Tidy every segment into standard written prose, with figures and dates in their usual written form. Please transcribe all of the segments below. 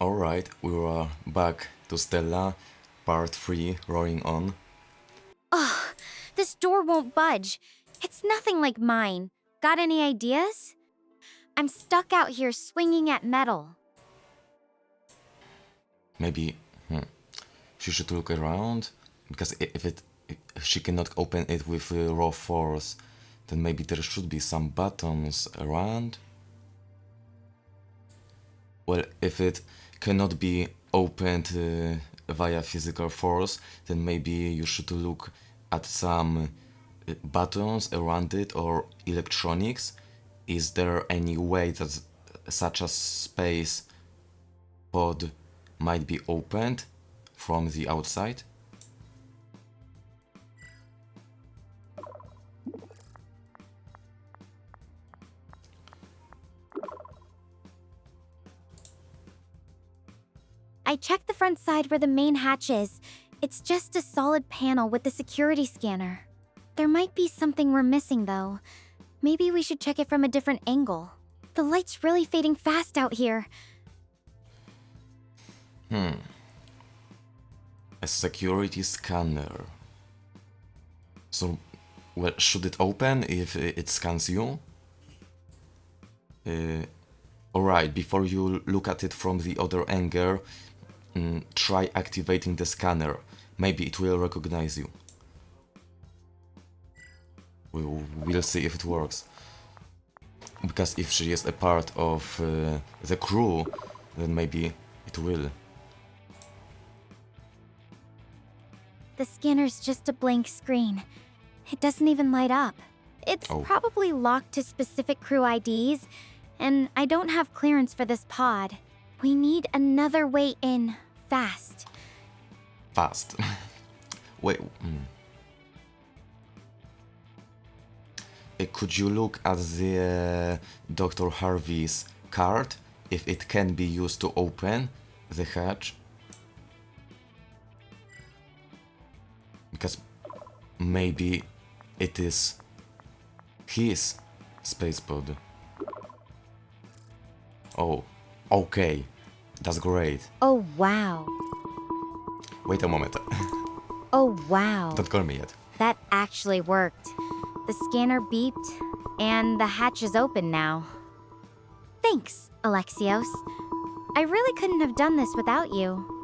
Alright, we are back to Stella, part 3, rolling on. Ugh, this door won't budge. It's nothing like mine. Got any ideas? I'm stuck out here swinging at metal. Maybe she should look around, because if she cannot open it with raw force, then maybe there should be some buttons around. Well, if it cannot be opened via physical force, then maybe you should look at some buttons around it or electronics. Is there any way that such a space pod might be opened from the outside? I checked the front side where the main hatch is. It's just a solid panel with the security scanner. There might be something we're missing, though. Maybe we should check it from a different angle. The light's really fading fast out here. A security scanner. So, well, should it open if it scans you? Alright, before you look at it from the other angle, try activating the scanner. Maybe it will recognize you. We'll see if it works. Because if she is a part of the crew, then maybe it will. The scanner's just a blank screen. It doesn't even light up. It's probably locked to specific crew IDs, and I don't have clearance for this pod. We need another way in, fast. Fast. Wait. Could you look at the Dr. Harvey's card if it can be used to open the hatch? Because maybe it is his spacepod. Oh, okay. That's great. Oh, wow. Wait a moment. Oh, wow. Don't call me yet. That actually worked. The scanner beeped, and the hatch is open now. Thanks, Alexios. I really couldn't have done this without you.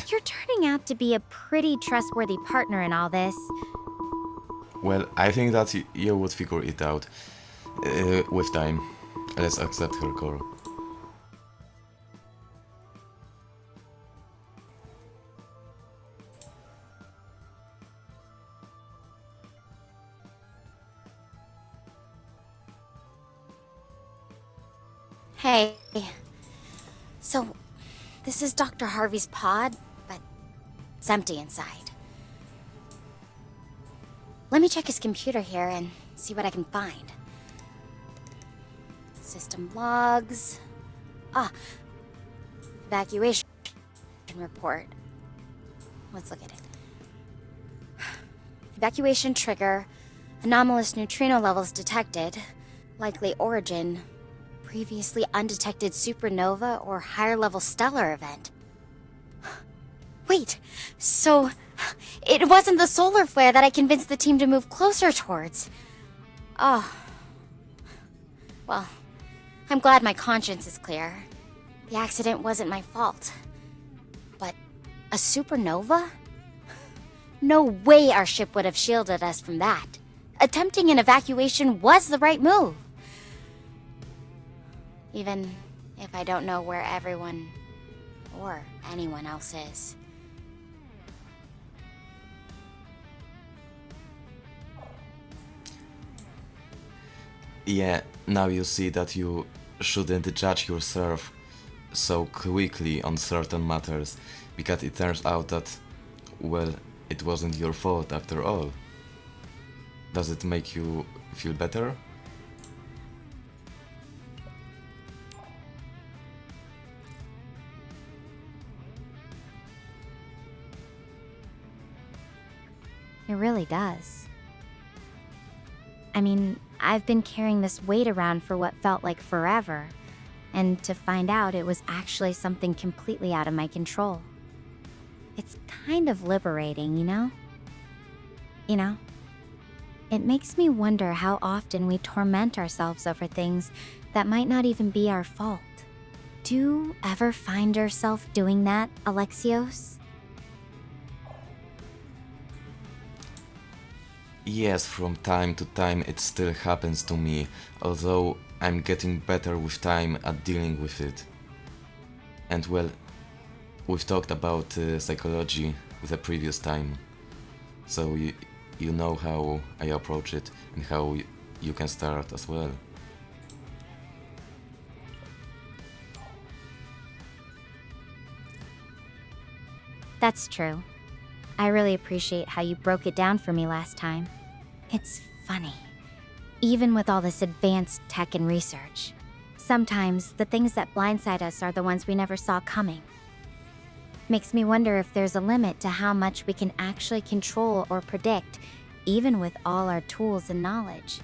You're turning out to be a pretty trustworthy partner in all this. Well, I think that you would figure it out with time. Let's accept her call. Hey. So, this is Dr. Harvey's pod, but it's empty inside. Let me check his computer here and see what I can find. System logs. Evacuation report. Let's look at it. Evacuation trigger. Anomalous neutrino levels detected. Likely origin. Previously undetected supernova or higher level stellar event. Wait, so it wasn't the solar flare that I convinced the team to move closer towards. Oh. Well, I'm glad my conscience is clear. The accident wasn't my fault. But a supernova? No way our ship would have shielded us from that. Attempting an evacuation was the right move. Even if I don't know where everyone or anyone else is. Yeah, now you see that you shouldn't judge yourself so quickly on certain matters, because it turns out that, well, it wasn't your fault after all. Does it make you feel better? It really does. I mean, I've been carrying this weight around for what felt like forever, and to find out it was actually something completely out of my control. It's kind of liberating, you know? It makes me wonder how often we torment ourselves over things that might not even be our fault. Do you ever find yourself doing that, Alexios? Yes, from time to time it still happens to me, although I'm getting better with time at dealing with it. And well, we've talked about psychology the previous time, so you know how I approach it and how you can start as well. That's true. I really appreciate how you broke it down for me last time. It's funny. Even with all this advanced tech and research, sometimes the things that blindside us are the ones we never saw coming. Makes me wonder if there's a limit to how much we can actually control or predict, even with all our tools and knowledge.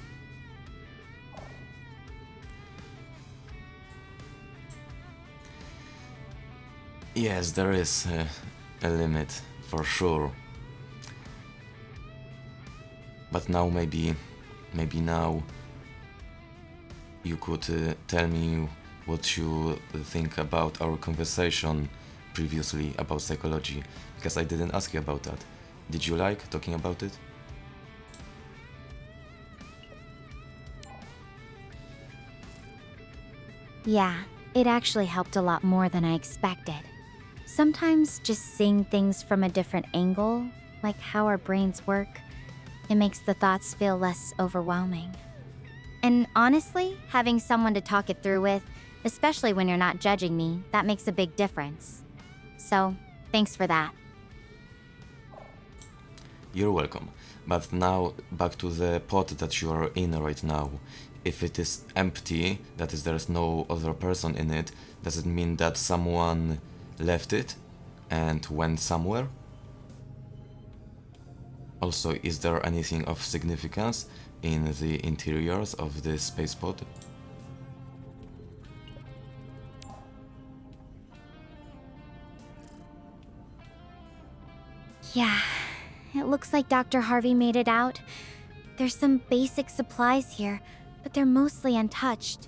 Yes, there is a limit, for sure. But now maybe now you could tell me what you think about our conversation previously about psychology, because I didn't ask you about that. Did you like talking about it? Yeah, it actually helped a lot more than I expected. Sometimes just seeing things from a different angle, like how our brains work, it makes the thoughts feel less overwhelming. And honestly, having someone to talk it through with, especially when you're not judging me, that makes a big difference. So, thanks for that. You're welcome. But now back to the pot that you are in right now. If it is empty, that is, there's no other person in it, does it mean that someone left it and went somewhere? Also, is there anything of significance in the interiors of this space pod? Yeah, it looks like Dr. Harvey made it out. There's some basic supplies here, but they're mostly untouched.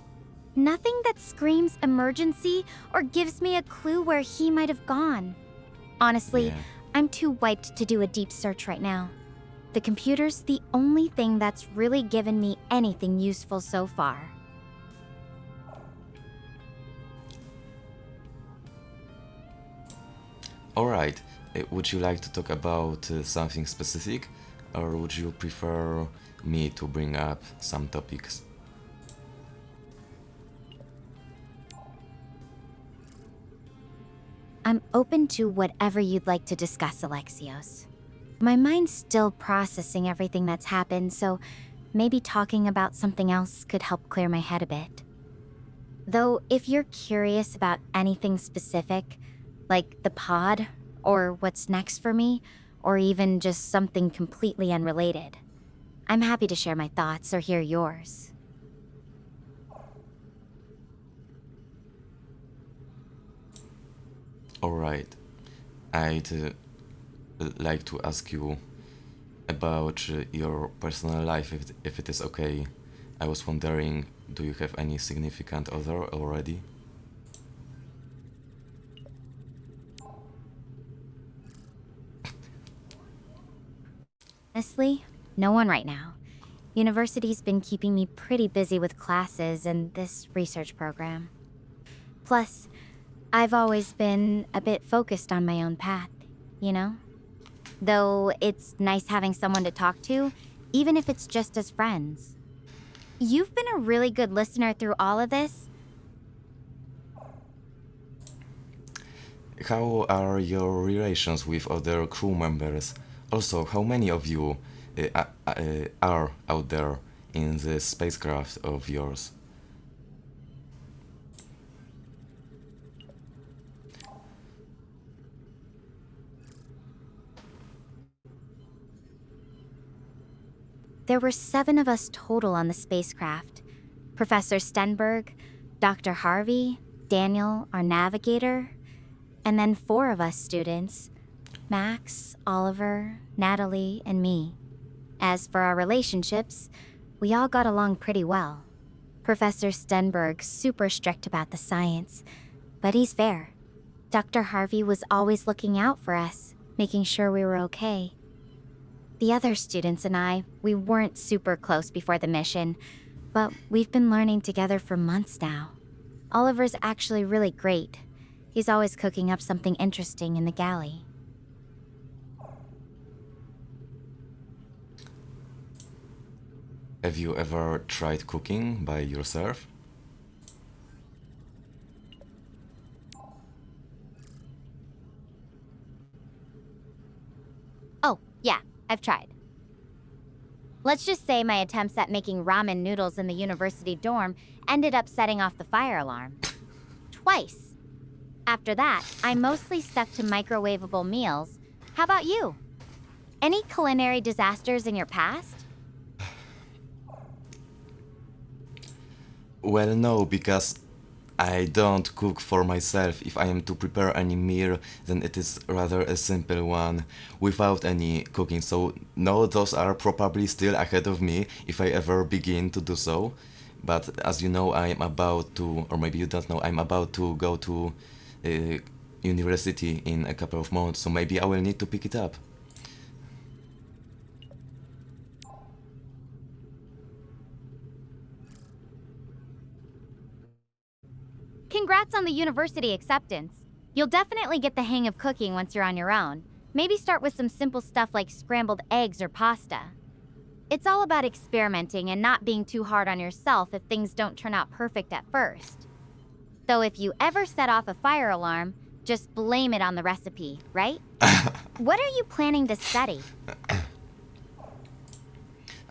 Nothing that screams emergency or gives me a clue where he might have gone. Honestly, Yeah. I'm too wiped to do a deep search right now. The computer's the only thing that's really given me anything useful so far. Alright, would you like to talk about something specific, or would you prefer me to bring up some topics? I'm open to whatever you'd like to discuss, Alexios. My mind's still processing everything that's happened, so maybe talking about something else could help clear my head a bit. Though, if you're curious about anything specific, like the pod, or what's next for me, or even just something completely unrelated, I'm happy to share my thoughts or hear yours. Alright, I'd like to ask you about your personal life, if it is okay. I was wondering, do you have any significant other already? Honestly, no one right now. University's been keeping me pretty busy with classes and this research program. Plus, I've always been a bit focused on my own path, you know? Though it's nice having someone to talk to, even if it's just as friends. You've been a really good listener through all of this. How are your relations with other crew members? Also, how many of you are out there in this spacecraft of yours? There were 7 of us total on the spacecraft. Professor Stenberg, Dr. Harvey, Daniel, our navigator, and then 4 of us students, Max, Oliver, Natalie, and me. As for our relationships, we all got along pretty well. Professor Stenberg's super strict about the science, but he's fair. Dr. Harvey was always looking out for us, making sure we were okay. The other students and I, we weren't super close before the mission, but we've been learning together for months now. Oliver's actually really great. He's always cooking up something interesting in the galley. Have you ever tried cooking by yourself? Oh, yeah, I've tried. Let's just say my attempts at making ramen noodles in the university dorm ended up setting off the fire alarm. Twice. After that, I mostly stuck to microwavable meals. How about you? Any culinary disasters in your past? Well, no, because I don't cook for myself. If I am to prepare any meal, then it is rather a simple one, without any cooking. So, no, those are probably still ahead of me if I ever begin to do so. But as you know, I'm about to, or maybe you don't know, I'm about to go to university in a couple of months, so maybe I will need to pick it up. Congrats on the university acceptance. You'll definitely get the hang of cooking once you're on your own. Maybe start with some simple stuff like scrambled eggs or pasta. It's all about experimenting and not being too hard on yourself if things don't turn out perfect at first. Though if you ever set off a fire alarm, just blame it on the recipe, right? What are you planning to study?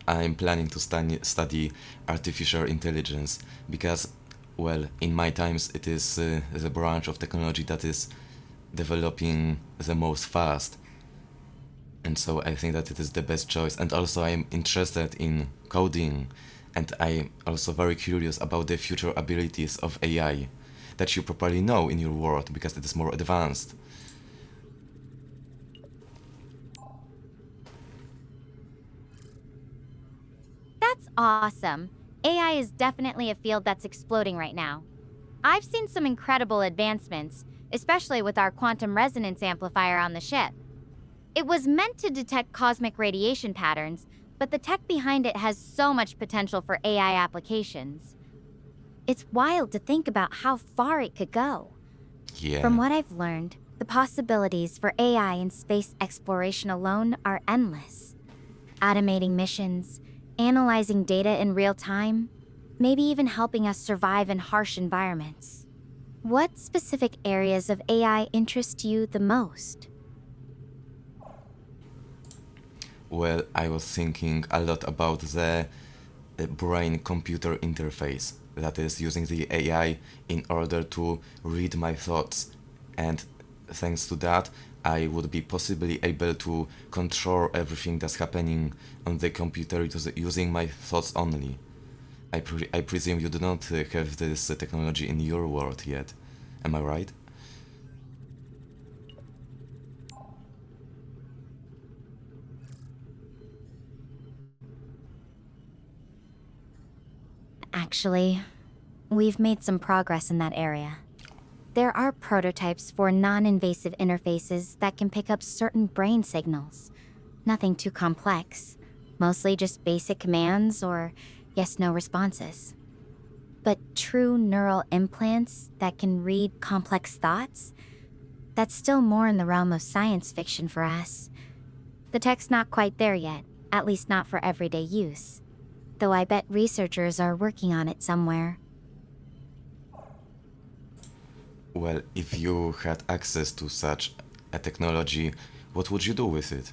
I'm planning to study artificial intelligence because, well, in my times it is the branch of technology that is developing the most fast. And so I think that it is the best choice. And also I'm interested in coding, and I'm also very curious about the future abilities of AI that you probably know in your world because it is more advanced. That's awesome. AI is definitely a field that's exploding right now. I've seen some incredible advancements, especially with our quantum resonance amplifier on the ship. It was meant to detect cosmic radiation patterns, but the tech behind it has so much potential for AI applications. It's wild to think about how far it could go. Yeah. From what I've learned, the possibilities for AI in space exploration alone are endless. Automating missions, analyzing data in real time, maybe even helping us survive in harsh environments. What specific areas of AI interest you the most? Well, I was thinking a lot about the brain-computer interface, that is, using the AI in order to read my thoughts, and thanks to that, I would be possibly able to control everything that's happening on the computer using my thoughts only. I presume you do not have this technology in your world yet, am I right? Actually, we've made some progress in that area. There are prototypes for non-invasive interfaces that can pick up certain brain signals. Nothing too complex, mostly just basic commands or yes-no responses. But true neural implants that can read complex thoughts? That's still more in the realm of science fiction for us. The tech's not quite there yet, at least not for everyday use. Though I bet researchers are working on it somewhere. Well, if you had access to such a technology, what would you do with it?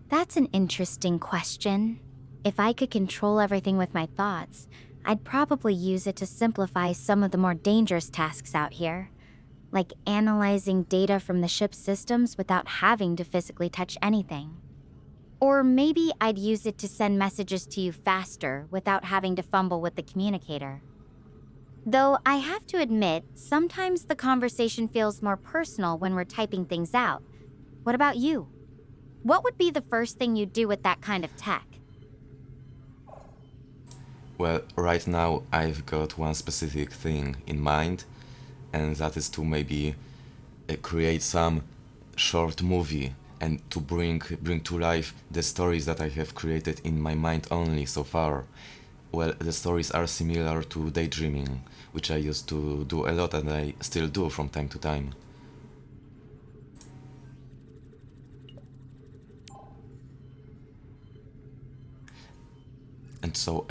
That's an interesting question. If I could control everything with my thoughts, I'd probably use it to simplify some of the more dangerous tasks out here. like analyzing data from the ship's systems without having to physically touch anything. Or maybe I'd use it to send messages to you faster without having to fumble with the communicator. Though I have to admit, sometimes the conversation feels more personal when we're typing things out. What about you? What would be the first thing you'd do with that kind of tech? Well, right now I've got one specific thing in mind, and that is to maybe create some short movie and to bring to life the stories that I have created in my mind only so far. Well, the stories are similar to daydreaming, which I used to do a lot and I still do from time to time. And so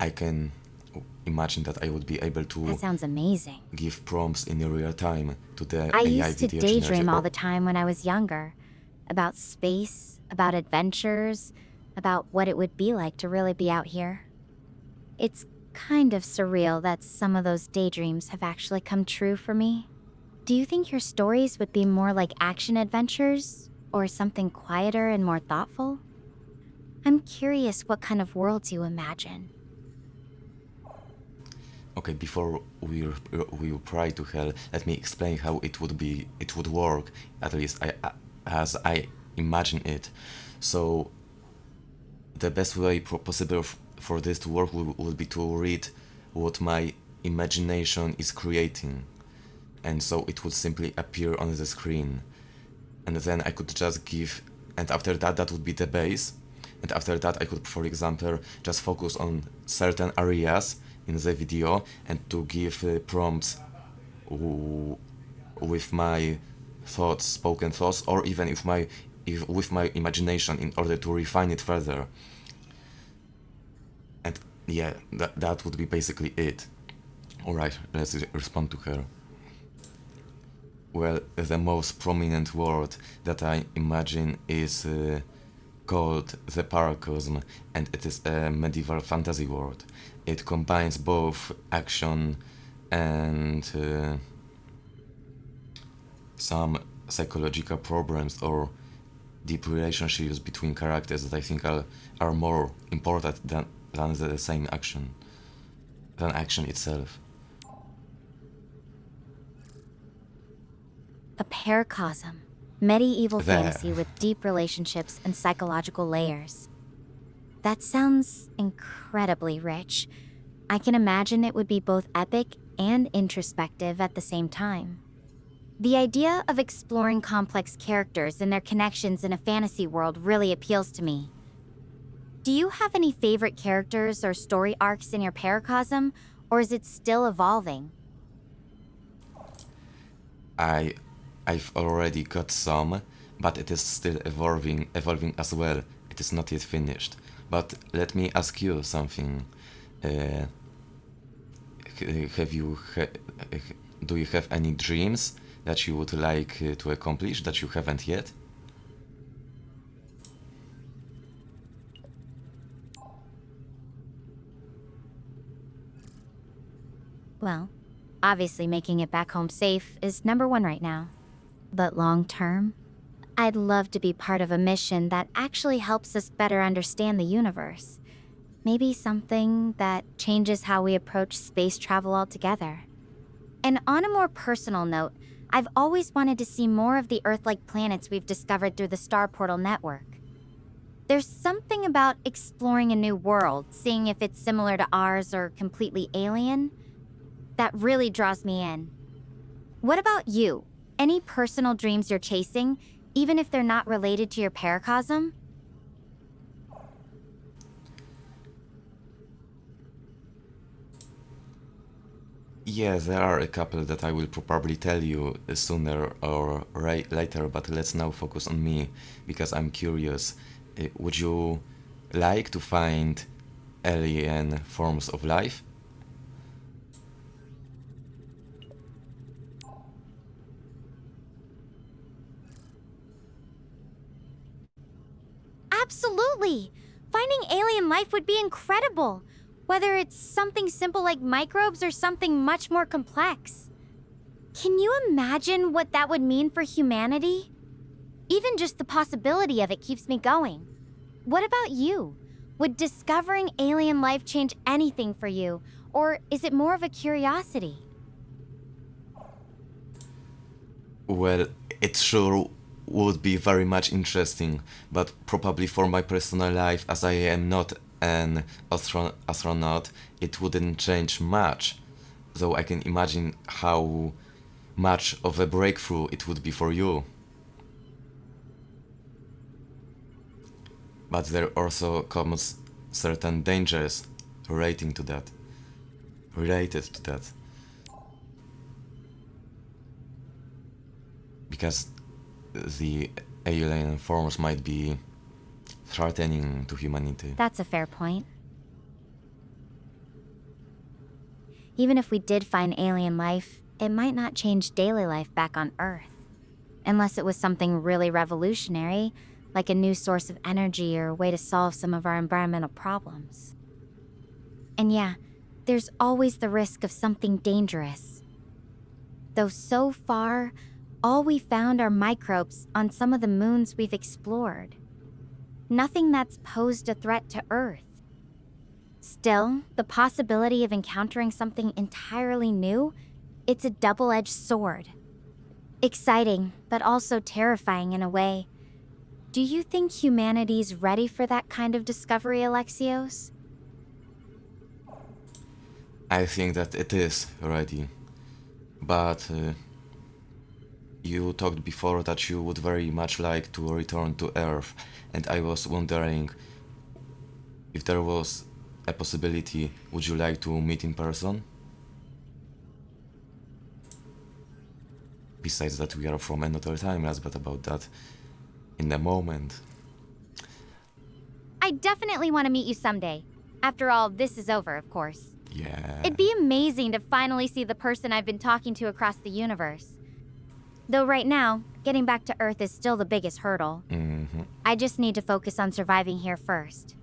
I can imagine that I would be able That to sounds amazing. give prompts in real time to the I AI used to video daydream generator. all the time when I was younger. About space, about adventures, about what it would be like to really be out here. It's kind of surreal that some of those daydreams have actually come true for me. Do you think your stories would be more like action adventures, or something quieter and more thoughtful? I'm curious what kind of worlds you imagine. Okay, before we pry to hell, let me explain how it would work, at least as I imagine it. So the best way possible for this to work would be to read what my imagination is creating, and so it would simply appear on the screen, and then I could just give, and after that would be the base, and after that I could, for example, just focus on certain areas in the video and to give prompts with my thoughts, spoken thoughts, or even with my imagination in order to refine it further. And yeah, that would be basically it. Alright, let's respond to her. Well, the most prominent word that I imagine is called the Paracosm, and it is a medieval fantasy world. It combines both action and some psychological problems or deep relationships between characters that I think are more important than the same action, than action itself. A paracosm. Medieval There. fantasy with deep relationships and psychological layers. That sounds incredibly rich. I can imagine it would be both epic and introspective at the same time. The idea of exploring complex characters and their connections in a fantasy world really appeals to me. Do you have any favorite characters or story arcs in your paracosm, or is it still evolving? I've already got some, but it is still evolving as well. It is not yet finished. But let me ask you something. Do you have any dreams that you would like to accomplish that you haven't yet? Well, obviously making it back home safe is number one right now. But long term, I'd love to be part of a mission that actually helps us better understand the universe. Maybe something that changes how we approach space travel altogether. And on a more personal note, I've always wanted to see more of the Earth-like planets we've discovered through the Star Portal network. There's something about exploring a new world, seeing if it's similar to ours or completely alien, that really draws me in. What about you? Any personal dreams you're chasing, even if they're not related to your paracosm? Yeah, there are a couple that I will probably tell you sooner or later, but let's now focus on me, because I'm curious. Would you like to find alien forms of life? Absolutely! Finding alien life would be incredible, whether it's something simple like microbes or something much more complex. Can you imagine what that would mean for humanity? Even just the possibility of it keeps me going. What about you? Would discovering alien life change anything for you, or is it more of a curiosity? Well, it sure would be very much interesting, but probably for my personal life, as I am not an astronaut, it wouldn't change much. Though I can imagine how much of a breakthrough it would be for you. But there also comes certain dangers relating to that. Related to that. Because the alien forms might be threatening to humanity. That's a fair point. Even if we did find alien life, it might not change daily life back on Earth. Unless it was something really revolutionary, like a new source of energy or a way to solve some of our environmental problems. And yeah, there's always the risk of something dangerous. Though so far, all we found are microbes on some of the moons we've explored. Nothing that's posed a threat to Earth. Still, the possibility of encountering something entirely new, it's a double-edged sword. Exciting, but also terrifying in a way. Do you think humanity's ready for that kind of discovery, Alexios? I think that it is ready. But you talked before that you would very much like to return to Earth, and I was wondering if there was a possibility, would you like to meet in person? Besides that, we are from another timeless, but about that in a moment. I definitely want to meet you someday. After all, this is over, of course. Yeah. It'd be amazing to finally see the person I've been talking to across the universe. Though right now, getting back to Earth is still the biggest hurdle. Mm-hmm. I just need to focus on surviving here first.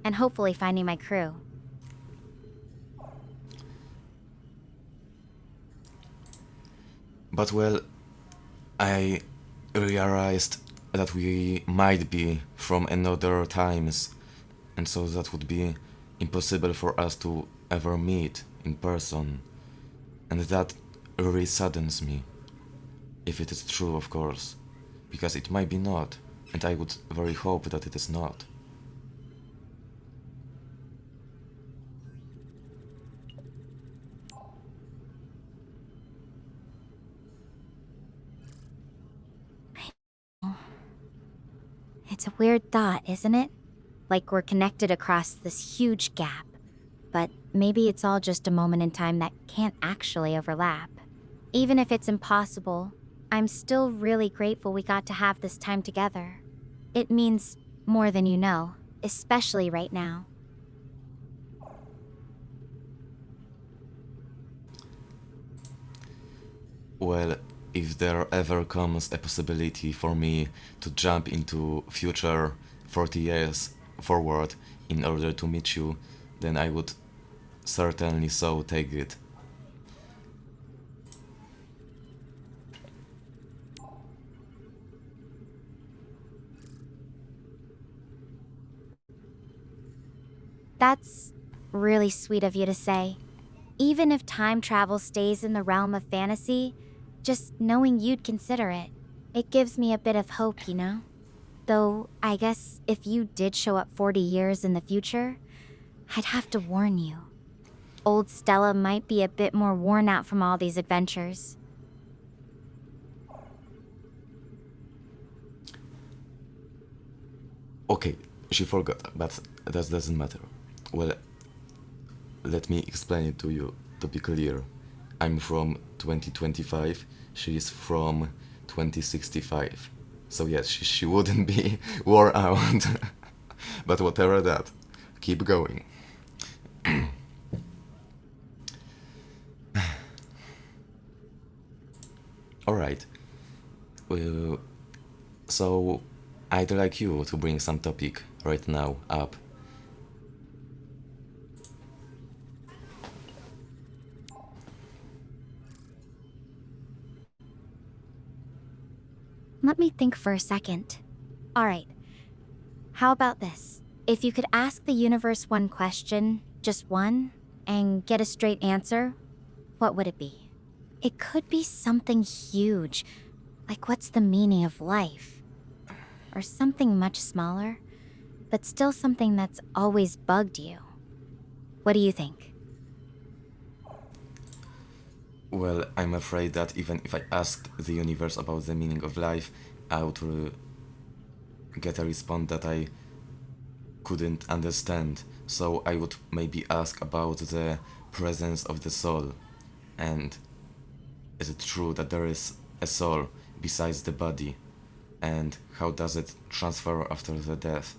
And hopefully finding my crew. But well, I realized that we might be from another times, and so that would be impossible for us to ever meet in person. And that really saddens me. If it is true, of course. Because it might be not, and I would very hope that it is not. It's a weird thought, isn't it? Like we're connected across this huge gap. But maybe it's all just a moment in time that can't actually overlap. Even if it's impossible, I'm still really grateful we got to have this time together. It means more than you know, especially right now. Well, if there ever comes a possibility for me to jump into future 40 years forward in order to meet you, then I would certainly so take it. That's really sweet of you to say. Even if time travel stays in the realm of fantasy, just knowing you'd consider it, it gives me a bit of hope, you know? Though, I guess if you did show up 40 years in the future, I'd have to warn you. Old Stella might be a bit more worn out from all these adventures. Okay, she forgot, but that doesn't matter. Well, let me explain it to you, to be clear. I'm from 2025, she is from 2065. So yes, she wouldn't be wore out. But whatever that, keep going. Alright. So, I'd like you to bring some topic right now up. Let me think for a second. Alright, how about this? If you could ask the universe one question, just one, and get a straight answer, what would it be? It could be something huge, like what's the meaning of life? Or something much smaller, but still something that's always bugged you. What do you think? Well, I'm afraid that even if I asked the universe about the meaning of life, I would get a response that I couldn't understand. So I would maybe ask about the presence of the soul. And is it true that there is a soul besides the body? And how does it transfer after the death,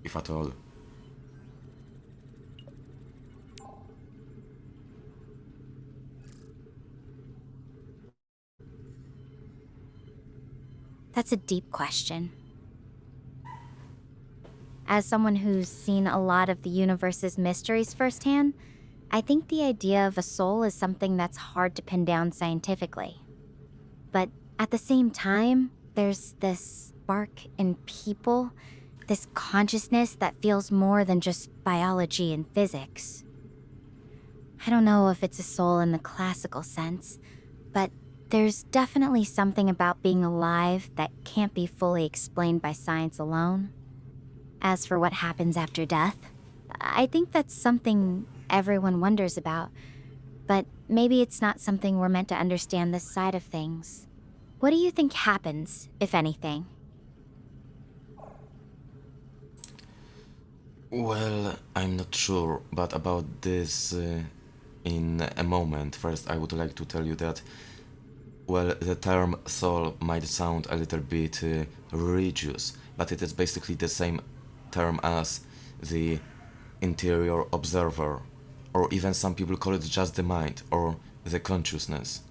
if at all? That's a deep question. As someone who's seen a lot of the universe's mysteries firsthand, I think the idea of a soul is something that's hard to pin down scientifically. But at the same time, there's this spark in people, this consciousness that feels more than just biology and physics. I don't know if it's a soul in the classical sense, but there's definitely something about being alive that can't be fully explained by science alone. As for what happens after death, I think that's something everyone wonders about, but maybe it's not something we're meant to understand this side of things. What do you think happens, if anything? Well, I'm not sure, but about this in a moment. First, I would like to tell you that, well, the term soul might sound a little bit religious, but it is basically the same term as the interior observer, or even some people call it just the mind, or the consciousness.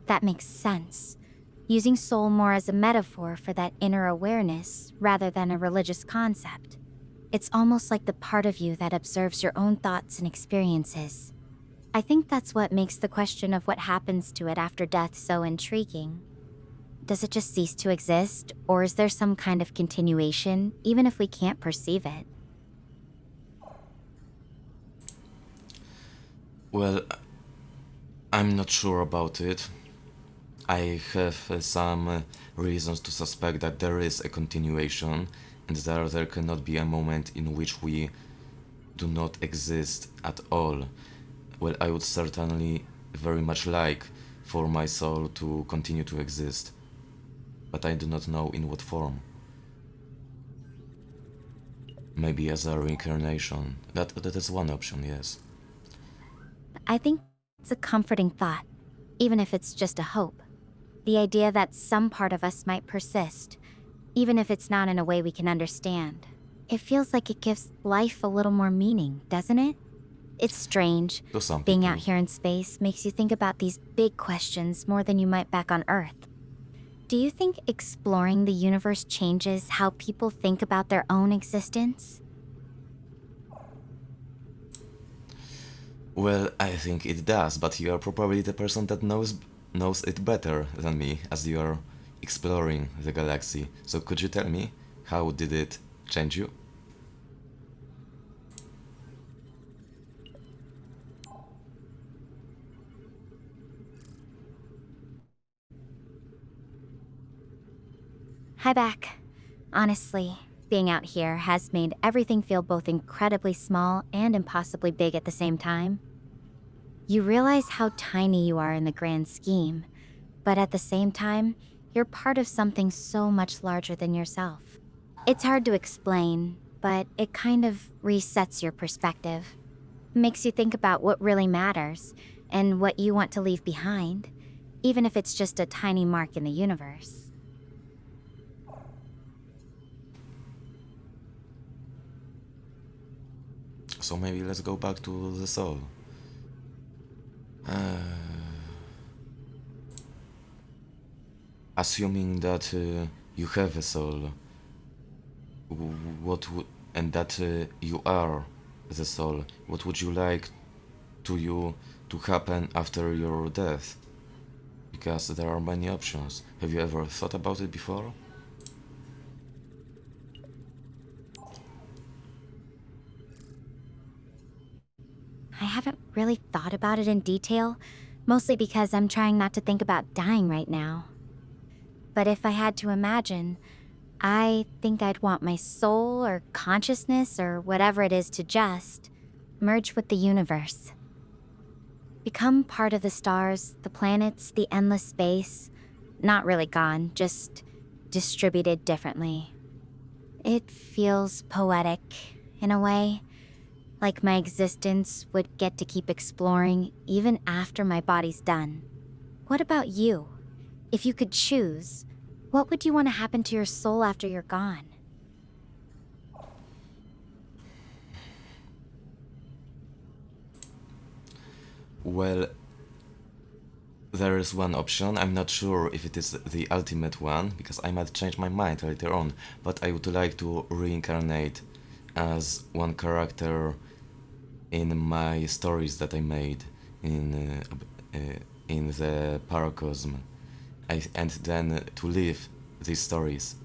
That makes sense. Using soul more as a metaphor for that inner awareness rather than a religious concept. It's almost like the part of you that observes your own thoughts and experiences. I think that's what makes the question of what happens to it after death so intriguing. Does it just cease to exist, or is there some kind of continuation, even if we can't perceive it? Well, I'm not sure about it. I have some reasons to suspect that there is a continuation, and that there cannot be a moment in which we do not exist at all. Well, I would certainly very much like for my soul to continue to exist, but I do not know in what form. Maybe as a reincarnation. That is one option, yes. I think it's a comforting thought, even if it's just a hope. The idea that some part of us might persist, even if it's not in a way we can understand. It feels like it gives life a little more meaning, doesn't it? It's strange. To some Being people. out here in space makes you think about these big questions more than you might back on Earth. Do you think exploring the universe changes how people think about their own existence? Well, I think it does, but you are probably the person that knows it better than me, as you are exploring the galaxy. So could you tell me, how did it change you? Hi back. Honestly, being out here has made everything feel both incredibly small and impossibly big at the same time. You realize how tiny you are in the grand scheme, but at the same time, you're part of something so much larger than yourself. It's hard to explain, but it kind of resets your perspective. Makes you think about what really matters and what you want to leave behind, even if it's just a tiny mark in the universe. So maybe let's go back to the soul. Assuming that you have a soul, what would and that you are the soul. What would you like to happen after your death? Because there are many options. Have you ever thought about it before? I haven't really thought about it in detail, mostly because I'm trying not to think about dying right now. But if I had to imagine, I think I'd want my soul or consciousness or whatever it is to just merge with the universe. Become part of the stars, the planets, the endless space. Not really gone, just distributed differently. It feels poetic, in a way. Like my existence would get to keep exploring even after my body's done. What about you? If you could choose, what would you want to happen to your soul after you're gone? Well, there is one option. I'm not sure if it is the ultimate one, because I might change my mind later on, but I would like to reincarnate as one character in my stories that I made in the Paracosm, and then to live these stories.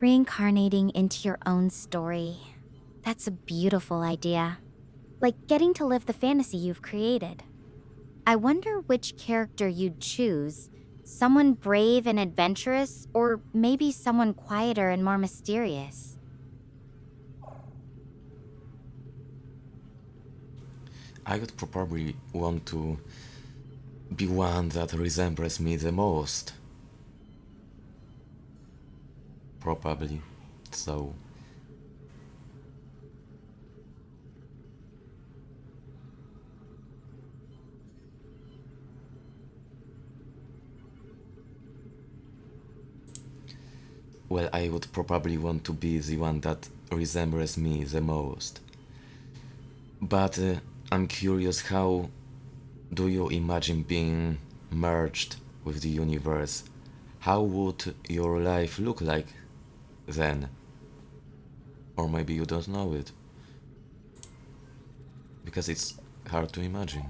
Reincarnating into your own story. That's a beautiful idea. Like getting to live the fantasy you've created. I wonder which character you'd choose. Someone brave and adventurous, or maybe someone quieter and more mysterious. I would probably want to be one that resembles me the most. Probably. So. Well, I would probably want to be the one that resembles me the most. But I'm curious, how do you imagine being merged with the universe? How would your life look like then? Or maybe you don't know it. Because it's hard to imagine.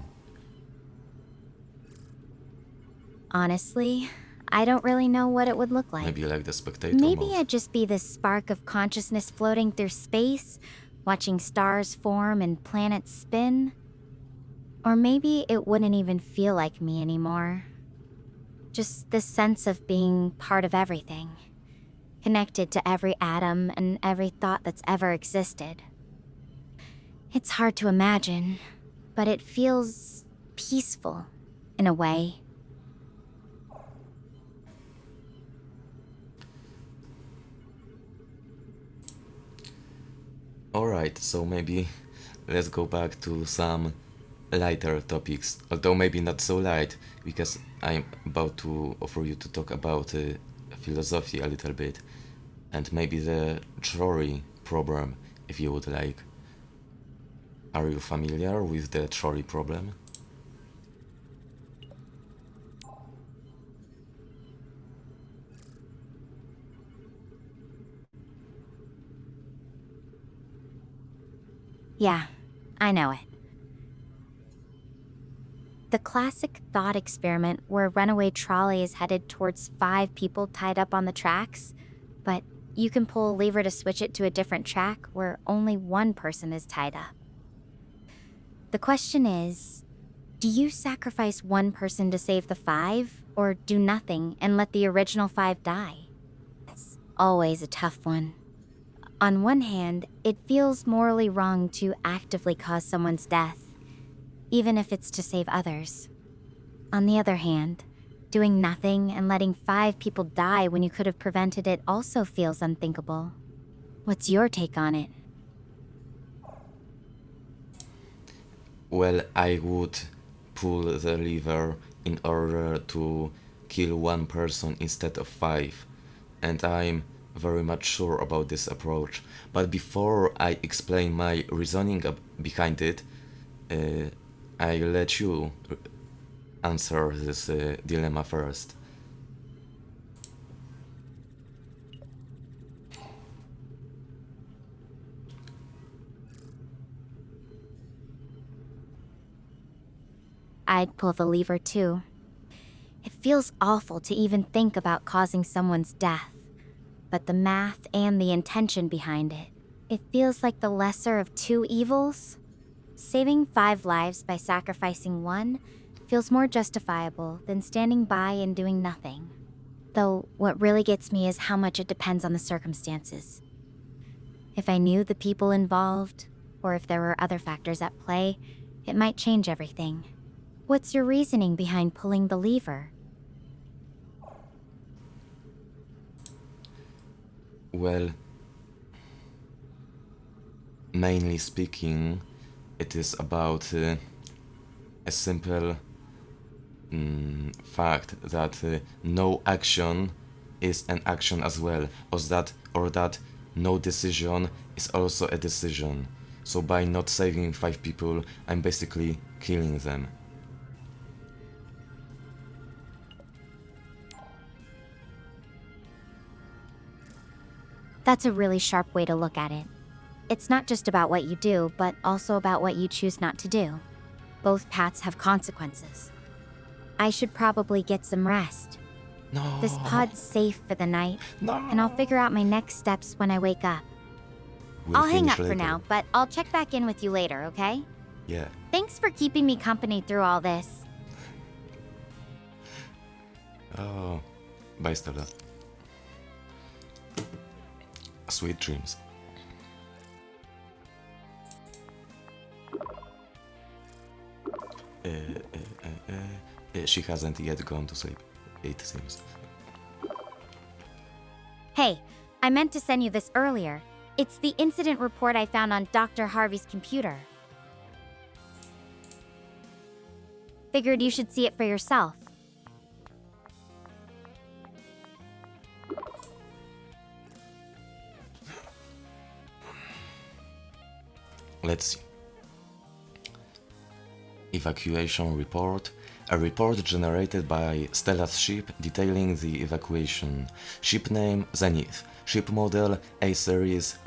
Honestly, I don't really know what it would look like. Maybe like the spectator Maybe mode. I'd just be this spark of consciousness floating through space, watching stars form and planets spin. Or maybe it wouldn't even feel like me anymore. Just this sense of being part of everything, connected to every atom and every thought that's ever existed. It's hard to imagine, but it feels peaceful, in a way. Alright, so maybe let's go back to some lighter topics, although maybe not so light, because I'm about to offer you to talk about philosophy a little bit, and maybe the trolley problem, if you would like. Are you familiar with the trolley problem? Yeah, I know it. The classic thought experiment where a runaway trolley is headed towards 5 people tied up on the tracks, but you can pull a lever to switch it to a different track where only one person is tied up. The question is, do you sacrifice one person to save the 5, or do nothing and let the original 5 die? It's always a tough one. On one hand, it feels morally wrong to actively cause someone's death, even if it's to save others. On the other hand, doing nothing and letting 5 people die when you could have prevented it also feels unthinkable. What's your take on it? Well, I would pull the lever in order to kill one person instead of 5, and I'm very much sure about this approach. But before I explain my reasoning behind it, I let you answer this dilemma first. I'd pull the lever too. It feels awful to even think about causing someone's death, but the math and the intention behind it feels like the lesser of two evils. Saving 5 lives by sacrificing one feels more justifiable than standing by and doing nothing. Though what really gets me is how much it depends on the circumstances. If I knew the people involved, or if there were other factors at play, it might change everything. What's your reasoning behind pulling the lever? Well, mainly speaking, it is about a simple fact that no action is an action as well, or that no decision is also a decision. So by not saving 5 people, I'm basically killing them. That's a really sharp way to look at it. It's not just about what you do, but also about what you choose not to do. Both paths have consequences. I should probably get some rest. No. This pod's safe for the night, No. and I'll figure out my next steps when I wake up. We'll I'll hang finish up for later. now, but I'll check back in with you later, okay? Yeah. Thanks for keeping me company through all this. Oh, bye, Stella. Sweet dreams. She hasn't yet gone to sleep, it seems. Hey, I meant to send you this earlier. It's the incident report I found on Dr. Harvey's computer. Figured you should see it for yourself. Let's see. Evacuation report. A report generated by Stella's ship detailing the evacuation. Ship name Zenith. Ship model A-Series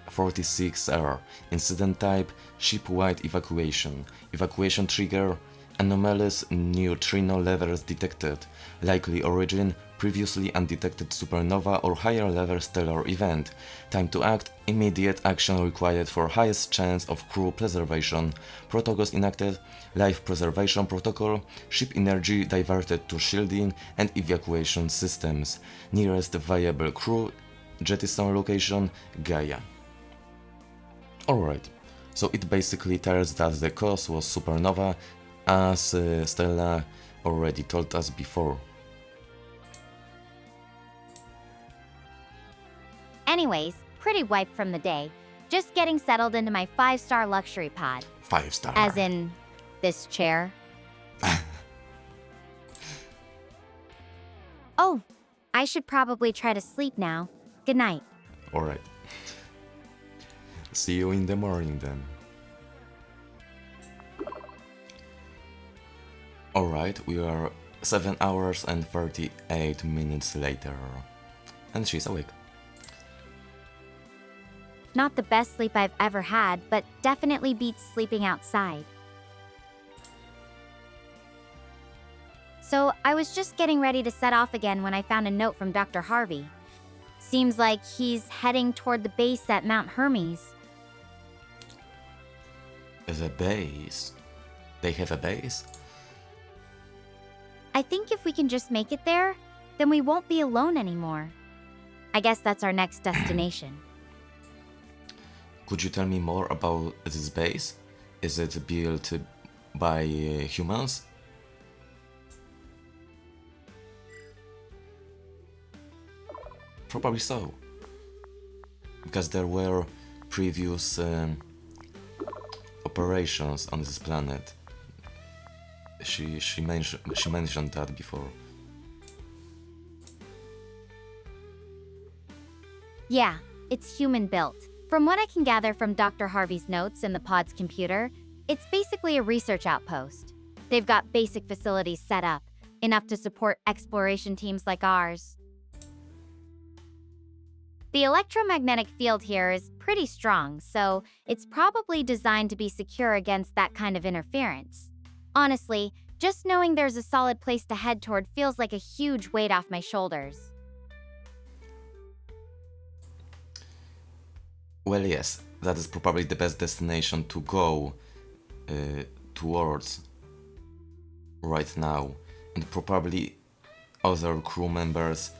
46R. Incident type ship-wide evacuation. Evacuation trigger anomalous neutrino levels detected. Likely origin previously undetected supernova or higher level stellar event. Time to act immediate action required for highest chance of crew preservation. Protocols enacted life preservation protocol. Ship energy diverted to shielding and evacuation systems. Nearest viable crew jettison location Gaia. Alright, so it basically tells that the cause was supernova, as Stella already told us before. Anyways, pretty wiped from the day. Just getting settled into my 5-star luxury pod. 5-star. As in, this chair. Oh, I should probably try to sleep now. Good night. Alright. See you in the morning then. Alright, we are 7 hours and 38 minutes later. And she's awake. Not the best sleep I've ever had, but definitely beats sleeping outside. So I was just getting ready to set off again when I found a note from Dr. Harvey. Seems like he's heading toward the base at Mount Hermes. The base? They have a base? I think if we can just make it there, then we won't be alone anymore. I guess that's our next destination. Could you tell me more about this base? Is it built by humans? Probably so. Because there were previous operations on this planet. She mentioned that before. Yeah, it's human-built. From what I can gather from Dr. Harvey's notes in the pod's computer, it's basically a research outpost. They've got basic facilities set up, enough to support exploration teams like ours. The electromagnetic field here is pretty strong, so it's probably designed to be secure against that kind of interference. Honestly, just knowing there's a solid place to head toward feels like a huge weight off my shoulders. Well, yes, that is probably the best destination to go towards right now, and probably other crew members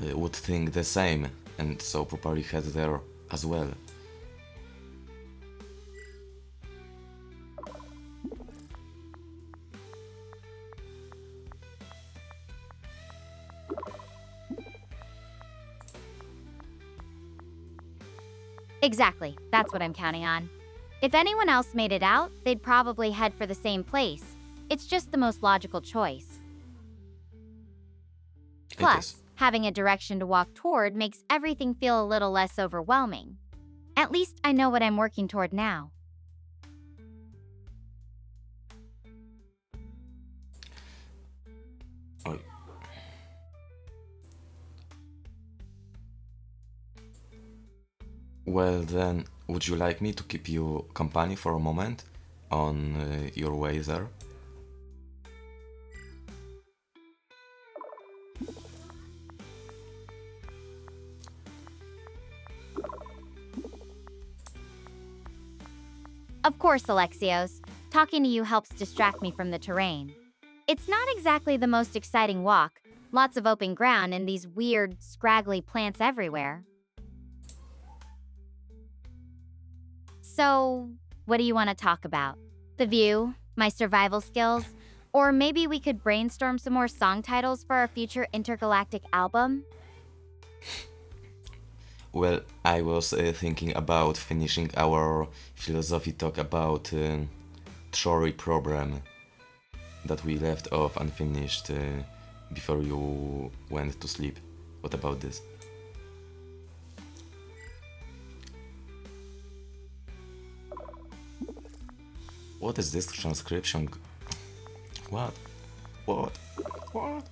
would think the same, and so probably head there as well. Exactly, that's what I'm counting on. If anyone else made it out, they'd probably head for the same place. It's just the most logical choice. Plus, having a direction to walk toward makes everything feel a little less overwhelming. At least I know what I'm working toward now. Oh. Well then, would you like me to keep you company for a moment on your way there? Of course, Alexios. Talking to you helps distract me from the terrain. It's not exactly the most exciting walk. Lots of open ground and these weird, scraggly plants everywhere. So, what do you want to talk about? The view? My survival skills? Or maybe we could brainstorm some more song titles for our future intergalactic album? Well, I was thinking about finishing our philosophy talk about Trolley Problem that we left off unfinished before you went to sleep. What about this? What is this transcription? What? What? What?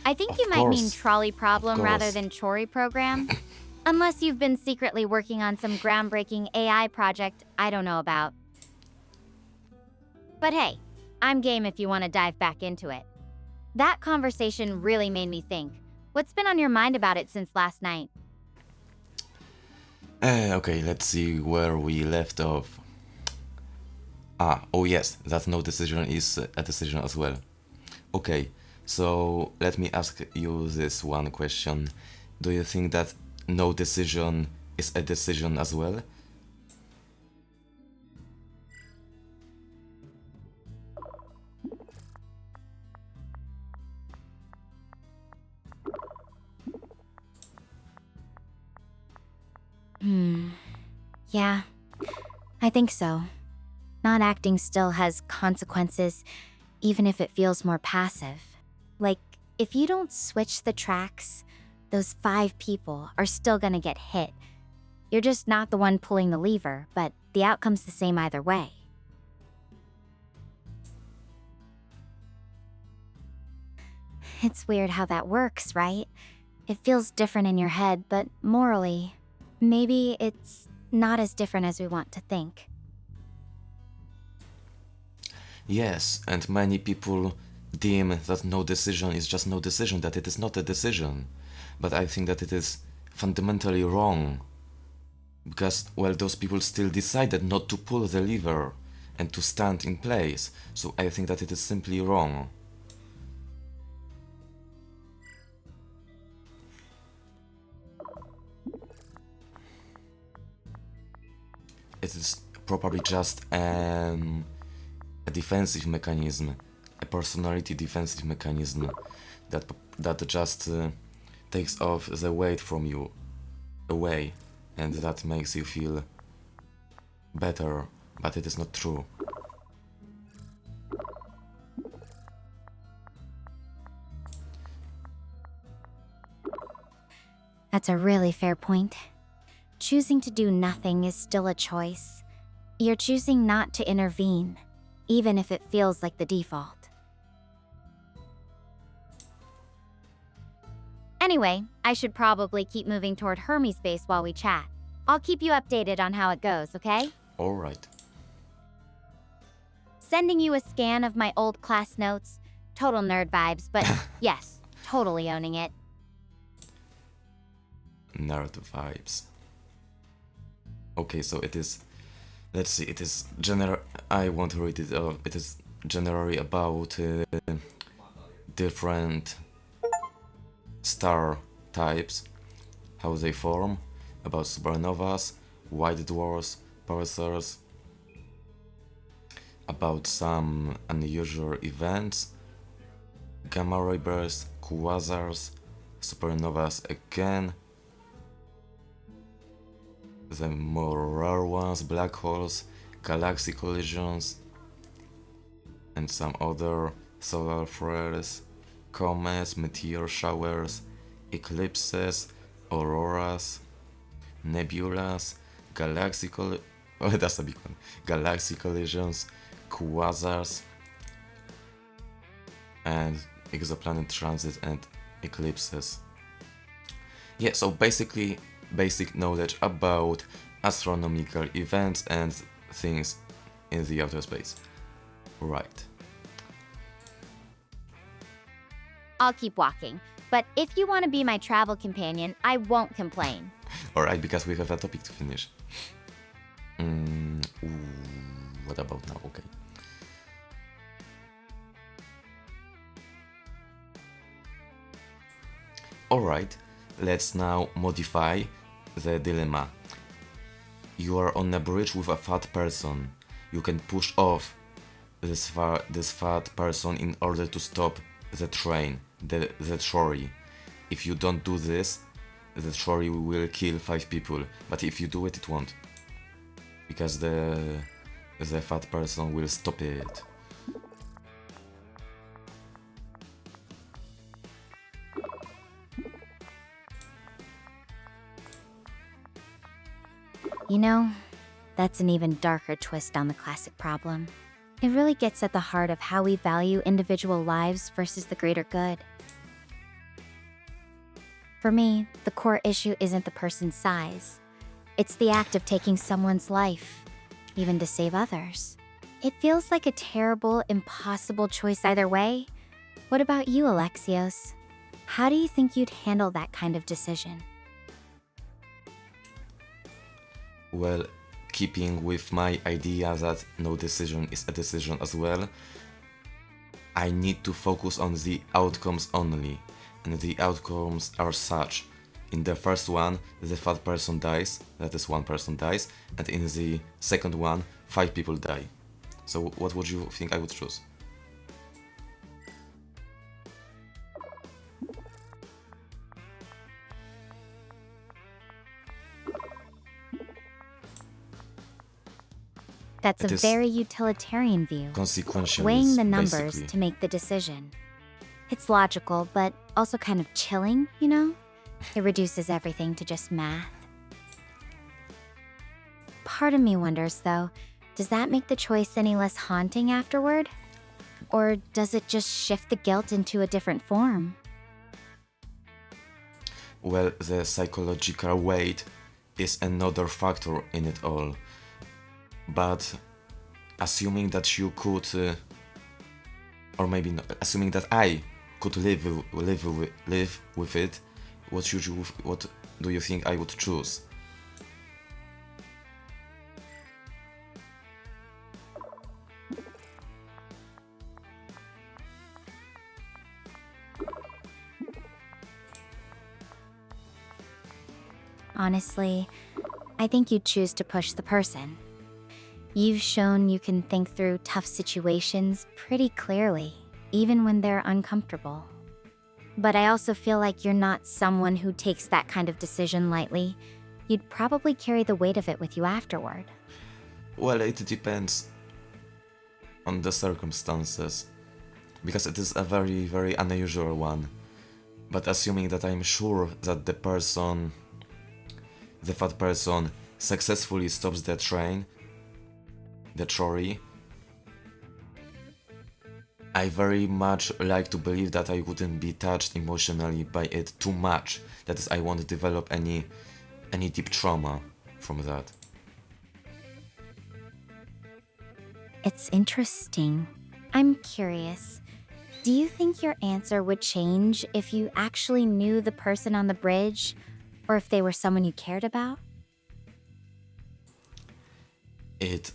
I think you might mean trolley problem rather than Trolley program. Unless you've been secretly working on some groundbreaking AI project I don't know about. But hey, I'm game if you want to dive back into it. That conversation really made me think. What's been on your mind about it since last night? Okay, let's see where we left off. Oh yes, that no decision is a decision as well. Okay, so let me ask you this one question. Do you think that no decision is a decision as well? Yeah, I think so. Not acting still has consequences, even if it feels more passive. Like, if you don't switch the tracks, those 5 people are still gonna get hit. You're just not the one pulling the lever, but the outcome's the same either way. It's weird how that works, right? It feels different in your head, but morally, maybe it's not as different as we want to think. Yes, and many people deem that no decision is just no decision, that it is not a decision. But I think that it is fundamentally wrong. Because, well, those people still decided not to pull the lever and to stand in place. So I think that it is simply wrong. It is probably just a defensive mechanism, a personality defensive mechanism that just takes off the weight from you away, and that makes you feel better, but it is not true. That's a really fair point. Choosing to do nothing is still a choice. You're choosing not to intervene, even if it feels like the default. Anyway, I should probably keep moving toward Hermes base while we chat. I'll keep you updated on how it goes, okay? Alright. Sending you a scan of my old class notes. Total nerd vibes, but yes, totally owning it. Nerd vibes. Okay, so it is. Let's see, it is I won't read it all. It is generally about different star types, how they form, about supernovas, white dwarfs, pulsars, about some unusual events, gamma ray bursts, quasars, supernovas again, the more rare ones, black holes, galaxy collisions, and some other solar flares, comets, meteor showers, eclipses, auroras, nebulas, oh, that's a big one. Galaxy collisions, quasars, and exoplanet transit and eclipses. Yeah, so basically basic knowledge about astronomical events and things in the outer space. Right. I'll keep walking, but if you want to be my travel companion, I won't complain. Alright, because we have a topic to finish. What about now? Okay. Alright, let's now modify the dilemma. You are on a bridge with a fat person. You can push off this fat person in order to stop the train, the trolley. If you don't do this, the trolley will kill 5 people, but if you do it, it won't. Because the fat person will stop it. You know, that's an even darker twist on the classic problem. It really gets at the heart of how we value individual lives versus the greater good. For me, the core issue isn't the person's size. It's the act of taking someone's life, even to save others. It feels like a terrible, impossible choice either way. What about you, Alexios? How do you think you'd handle that kind of decision? Well, keeping with my idea that no decision is a decision as well, I need to focus on the outcomes only, and the outcomes are such. In the first one, the fat person dies, that is, one person dies, and in the second one, 5 people die. So what would you think I would choose? That's a very utilitarian view. Consequentialism, weighing the numbers basically. to make the decision. It's logical, but also kind of chilling, you know? It reduces everything to just math. Part of me wonders, though, does that make the choice any less haunting afterward? Or does it just shift the guilt into a different form? Well, the psychological weight is another factor in it all. But assuming that you could, or maybe not, assuming that I could live with it, what do you think I would choose? Honestly, I think you'd choose to push the person. You've shown you can think through tough situations pretty clearly, even when they're uncomfortable. But I also feel like you're not someone who takes that kind of decision lightly. You'd probably carry the weight of it with you afterward. Well, it depends on the circumstances, because it is a very, very unusual one. But assuming that I'm sure that the fat person successfully stops the train, the trolley, I very much like to believe that I wouldn't be touched emotionally by it too much. That is, I won't develop any deep trauma from that. It's interesting. I'm curious. Do you think your answer would change if you actually knew the person on the bridge, or if they were someone you cared about? It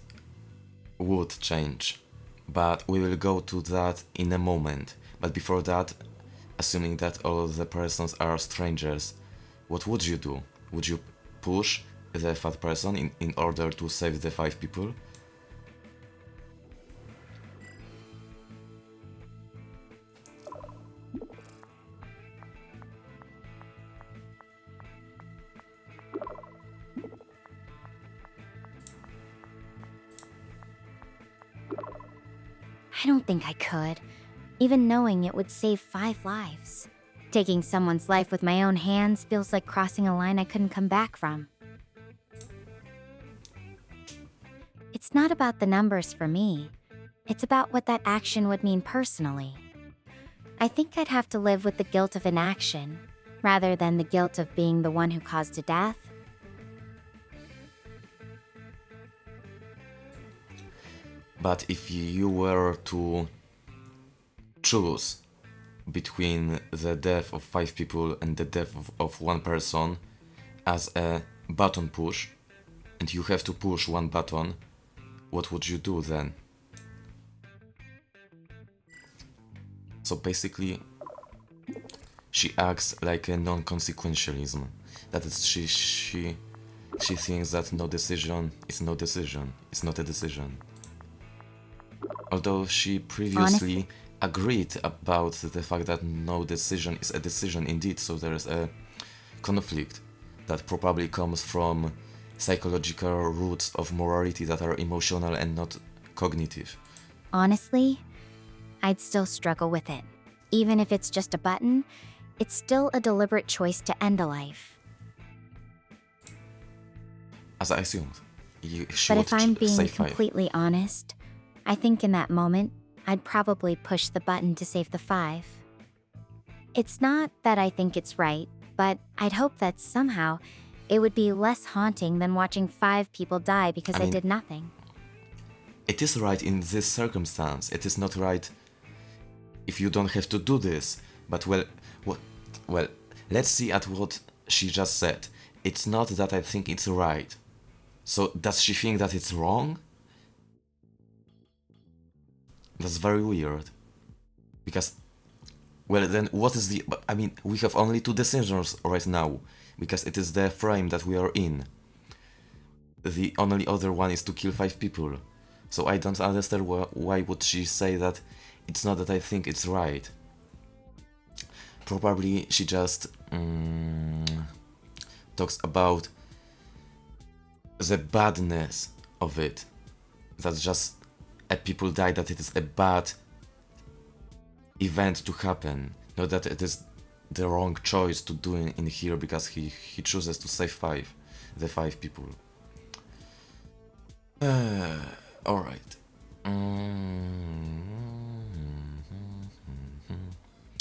would change, but we will go to that in a moment. But before that, assuming that all the persons are strangers, what would you do? Would you push the fat person in order to save the 5 people? I don't think I could, even knowing it would save 5 lives. Taking someone's life with my own hands feels like crossing a line I couldn't come back from. It's not about the numbers for me. It's about what that action would mean personally. I think I'd have to live with the guilt of inaction, rather than the guilt of being the one who caused a death. But if you were to choose between the death of 5 people and the death of 1 person as a button push, and you have to push 1 button, what would you do then? So basically, she acts like a non-consequentialism. That is, she thinks that no decision is no decision. It's not a decision. Although she previously agreed about the fact that no decision is a decision indeed, so there is a conflict that probably comes from psychological roots of morality that are emotional and not cognitive. Honestly, I'd still struggle with it. Even if it's just a button, it's still a deliberate choice to end a life. As I assumed, she But would if I'm being save 5. completely honest, I think in that moment, I'd probably push the button to save the 5. It's not that I think it's right, but I'd hope that somehow it would be less haunting than watching 5 people die because I did nothing. It is right in this circumstance. It is not right if you don't have to do this. But well, let's see at what she just said. It's not that I think it's right. So does she think that it's wrong? That's very weird. Because, well, then what is the... I mean, we have only 2 decisions right now. Because it is the frame that we are in. The only other one is to kill 5 people. So I don't understand why would she say that it's not that I think it's right. Probably she just talks about the badness of it. That's just people die, that it is a bad event to happen. Not that it is the wrong choice to do in here because he chooses to save 5, the 5 people. Alright.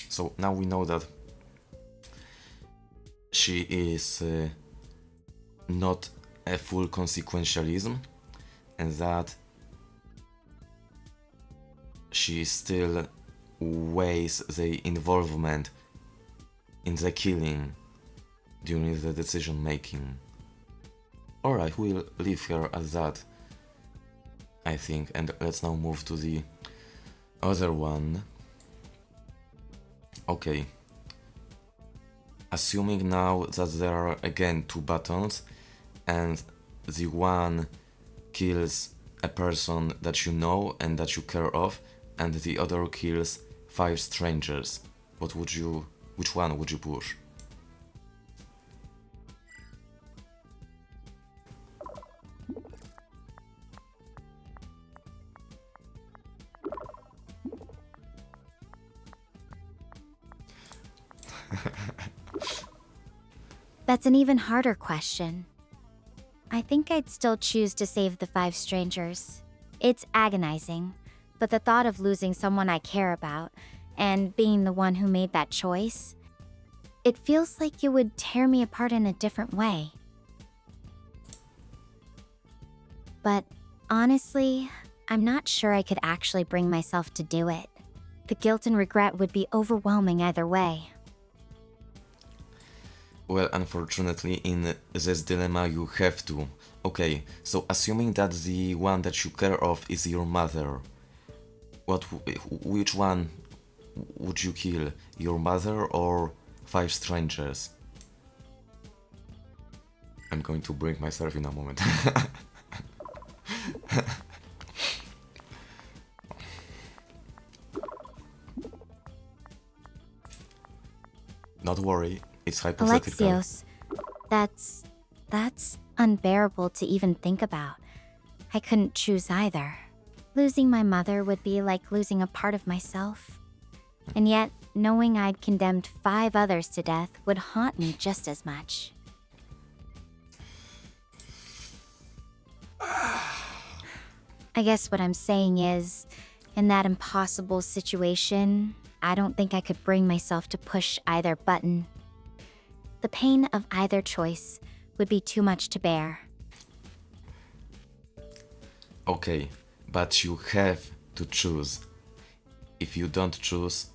So now we know that she is not a full consequentialism, and that she still weighs the involvement in the killing during the decision making. Alright, we'll leave her at that, I think, and let's now move to the other one. Okay. Assuming now that there are again 2 buttons, and the one kills a person that you know and that you care of, and the other kills 5 strangers, which one would you push? That's an even harder question. I think I'd still choose to save the 5 strangers. It's agonizing, but the thought of losing someone I care about, and being the one who made that choice, it feels like it would tear me apart in a different way. But honestly, I'm not sure I could actually bring myself to do it. The guilt and regret would be overwhelming either way. Well, unfortunately, in this dilemma you have to. Okay, so assuming that the one that you care of is your mother, which one would you kill? Your mother or 5 strangers? I'm going to bring myself in a moment. Not worry, it's hypothetical. Alexios, that's unbearable to even think about. I couldn't choose either. Losing my mother would be like losing a part of myself. And yet, knowing I'd condemned 5 others to death would haunt me just as much. I guess what I'm saying is, in that impossible situation, I don't think I could bring myself to push either button. The pain of either choice would be too much to bear. Okay, but you have to choose. If you don't choose,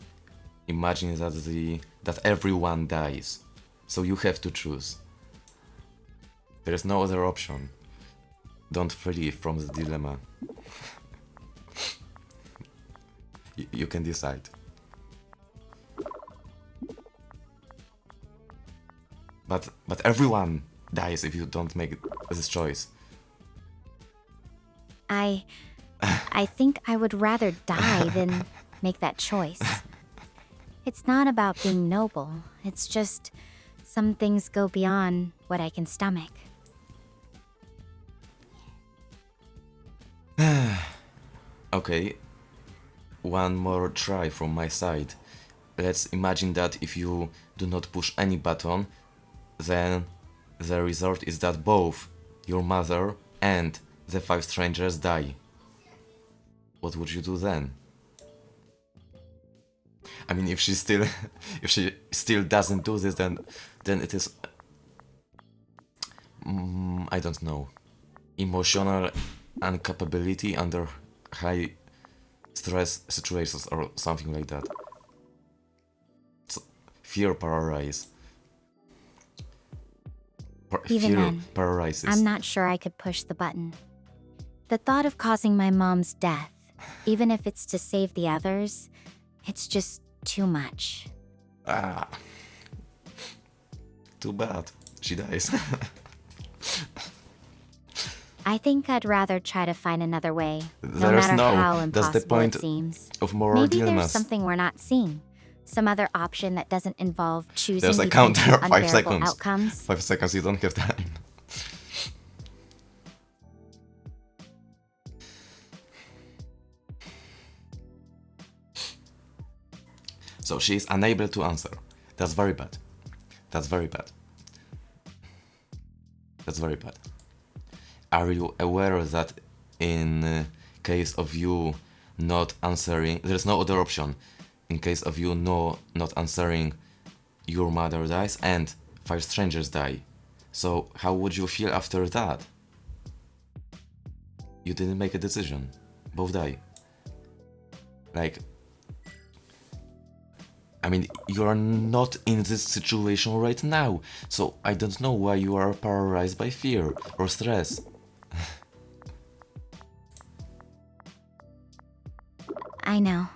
imagine that everyone dies. So you have to choose. There is no other option. Don't flee from the dilemma. You can decide. But everyone dies if you don't make this choice. I think I would rather die than make that choice. It's not about being noble. It's just some things go beyond what I can stomach. Okay, one more try from my side. Let's imagine that if you do not push any button, then the result is that both your mother and the 5 strangers die. What would you do then? I mean, if she still doesn't do this, then it is I don't know, emotional incapability under high stress situations or something like that. Fear paralysis. Even Fear then, paralysis. I'm not sure I could push the button. The thought of causing my mom's death, even if it's to save the others, it's just too much. Ah. Too bad. She dies. I think I'd rather try to find another way, no There's matter no- how that's the impossible point it seems. of moral Maybe dilemmas. there's something we're not seeing. Some other option that doesn't involve choosing There's a between counter, 5 unbearable seconds. outcomes. 5 seconds, you don't have time. So she is unable to answer. That's very bad. That's very bad. That's very bad. Are you aware that in case of you not answering, there's no other option. In case of you not answering, your mother dies and 5 strangers die. So how would you feel after that? You didn't make a decision. Both die. Like, I mean, you are not in this situation right now, so I don't know why you are paralyzed by fear or stress. I know.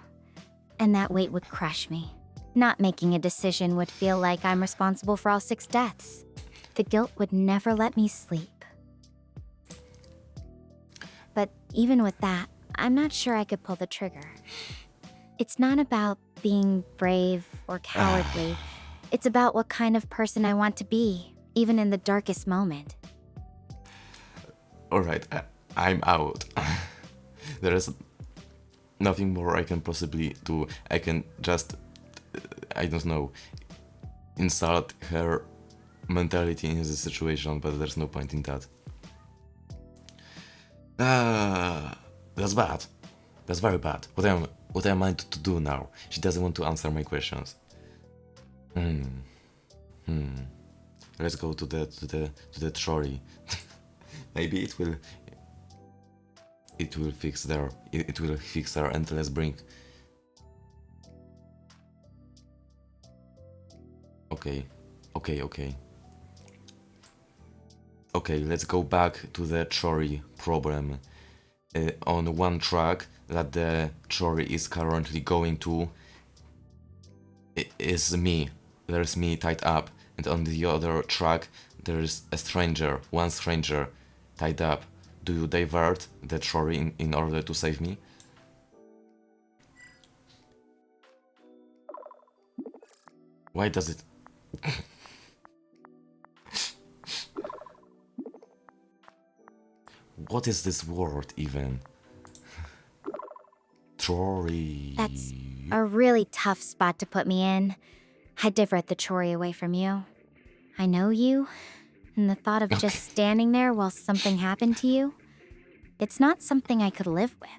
And that weight would crush me. Not making a decision would feel like I'm responsible for all 6 deaths. The guilt would never let me sleep. But even with that, I'm not sure I could pull the trigger. It's not about being brave or cowardly. It's about what kind of person I want to be, even in the darkest moment. Alright, I'm out. There is nothing more I can possibly do. I can just, I don't know, insult her mentality in this situation, but there's no point in that. That's bad. That's very bad. What am I to do now? She doesn't want to answer my questions. Let's go to the trolley. Maybe it will fix there. It will fix her, and let's bring. Okay. Okay, let's go back to the trolley problem. On one track that the trolley is currently going to is me. There's me tied up, and on the other track there's a stranger, one stranger tied up. Do you divert the trolley in order to save me? Why does it... What is this word even? Trolley. That's a really tough spot to put me in. I'd divert the trolley away from you. I know you, and the thought of just standing there while something happened to you, it's not something I could live with.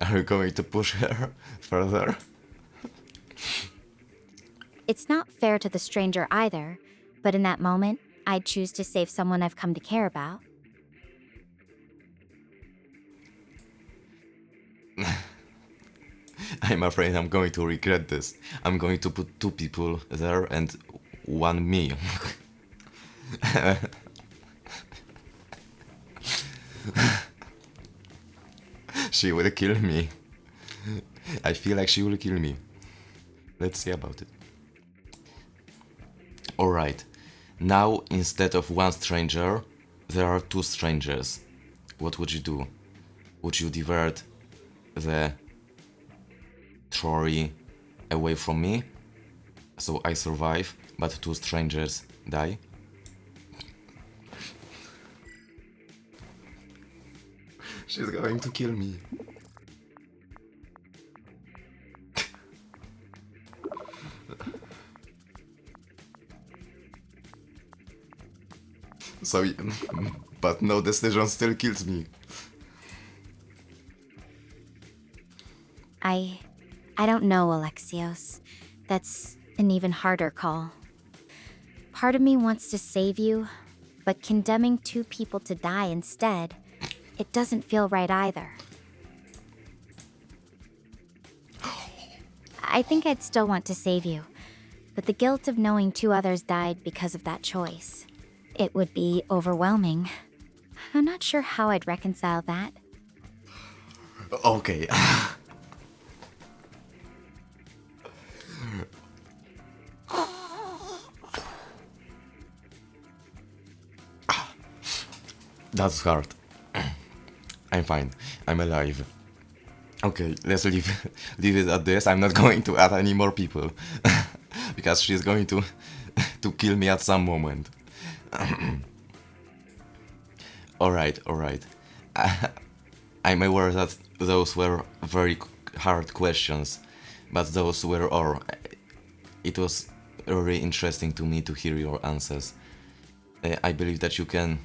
Are you going to push her further? It's not fair to the stranger either, but in that moment, I'd choose to save someone I've come to care about. I'm afraid I'm going to regret this. I'm going to put two people there and one me. She will kill me. I feel like she will kill me. Let's see about it. Alright. Now, instead of one stranger, there are two strangers. What would you do? Would you divert the trolley away from me, so I survive, but two strangers die? She's going to kill me. So, but no decision still kills me. I don't know, Alexios. That's an even harder call. Part of me wants to save you, but condemning two people to die instead, it doesn't feel right either. I think I'd still want to save you, but the guilt of knowing two others died because of that choice, it would be overwhelming. I'm not sure how I'd reconcile that. Okay. That's hard. I'm fine. I'm alive. Okay, let's leave it at this. I'm not going to add any more people. Because she's going to kill me at some moment. Alright. I'm aware that those were very hard questions, but those were all. It was really interesting to me to hear your answers. I believe that you can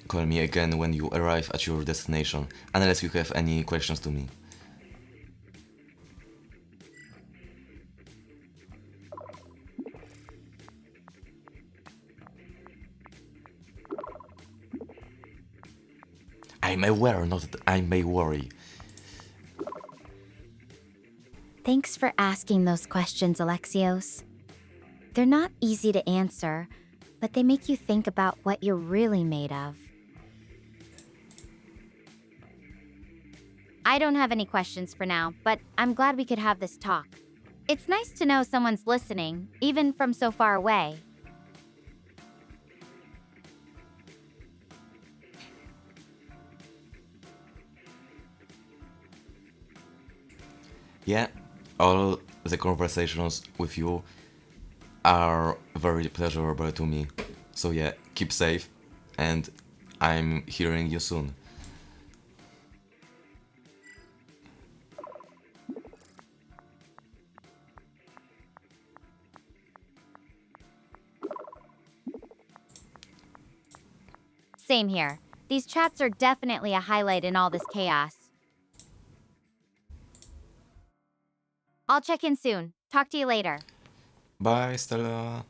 call me again when you arrive at your destination, unless you have any questions to me. I'm aware, not that I may worry. Thanks for asking those questions, Alexios. They're not easy to answer, but they make you think about what you're really made of. I don't have any questions for now, but I'm glad we could have this talk. It's nice to know someone's listening, even from so far away. Yeah, all the conversations with you are very pleasurable to me. So yeah, keep safe, and I'm hearing you soon. Same here. These chats are definitely a highlight in all this chaos. I'll check in soon. Talk to you later. Bye, Stella.